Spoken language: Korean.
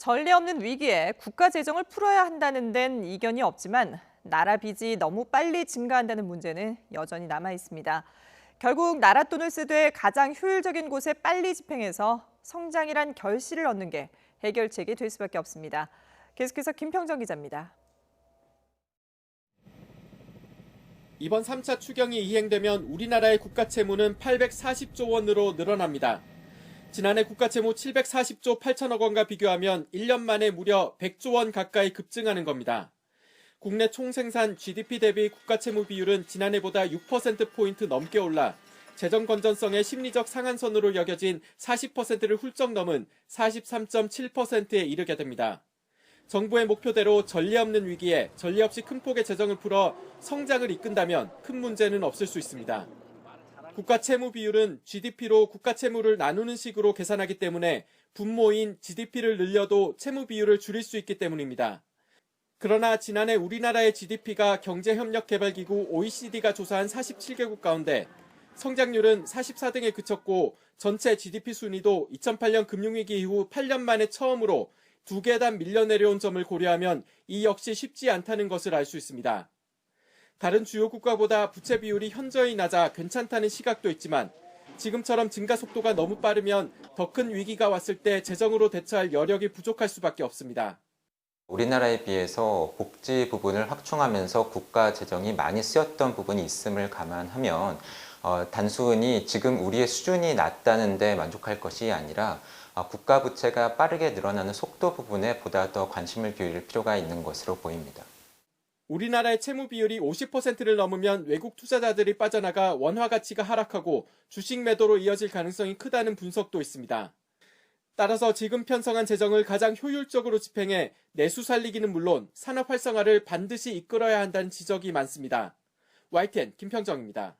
전례 없는 위기에 국가 재정을 풀어야 한다는 데는 이견이 없지만 나라 빚이 너무 빨리 증가한다는 문제는 여전히 남아 있습니다. 결국 나라 돈을 쓰되 가장 효율적인 곳에 빨리 집행해서 성장이란 결실을 얻는 게 해결책이 될 수밖에 없습니다. 계속해서 김평정 기자입니다. 이번 3차 추경이 이행되면 우리나라의 국가채무는 840조 원으로 늘어납니다. 지난해 국가채무 740조 8천억 원과 비교하면 1년 만에 무려 100조 원 가까이 급증하는 겁니다. 국내 총생산 GDP 대비 국가채무 비율은 지난해보다 6%포인트 넘게 올라 재정 건전성의 심리적 상한선으로 여겨진 40%를 훌쩍 넘은 43.7%에 이르게 됩니다. 정부의 목표대로 전례 없는 위기에 전례 없이 큰 폭의 재정을 풀어 성장을 이끈다면 큰 문제는 없을 수 있습니다. 국가채무 비율은 GDP로 국가채무를 나누는 식으로 계산하기 때문에 분모인 GDP를 늘려도 채무 비율을 줄일 수 있기 때문입니다. 그러나 지난해 우리나라의 GDP가 경제협력개발기구 OECD가 조사한 47개국 가운데 성장률은 44등에 그쳤고 전체 GDP 순위도 2008년 금융위기 이후 8년 만에 처음으로 2계단 밀려 내려온 점을 고려하면 이 역시 쉽지 않다는 것을 알 수 있습니다. 다른 주요 국가보다 부채 비율이 현저히 낮아 괜찮다는 시각도 있지만 지금처럼 증가 속도가 너무 빠르면 더 큰 위기가 왔을 때 재정으로 대처할 여력이 부족할 수밖에 없습니다. 우리나라에 비해서 복지 부분을 확충하면서 국가 재정이 많이 쓰였던 부분이 있음을 감안하면 단순히 지금 우리의 수준이 낮다는 데 만족할 것이 아니라 국가 부채가 빠르게 늘어나는 속도 부분에 보다 더 관심을 기울일 필요가 있는 것으로 보입니다. 우리나라의 채무 비율이 50%를 넘으면 외국 투자자들이 빠져나가 원화 가치가 하락하고 주식 매도로 이어질 가능성이 크다는 분석도 있습니다. 따라서 지금 편성한 재정을 가장 효율적으로 집행해 내수 살리기는 물론 산업 활성화를 반드시 이끌어야 한다는 지적이 많습니다. YTN 김평정입니다.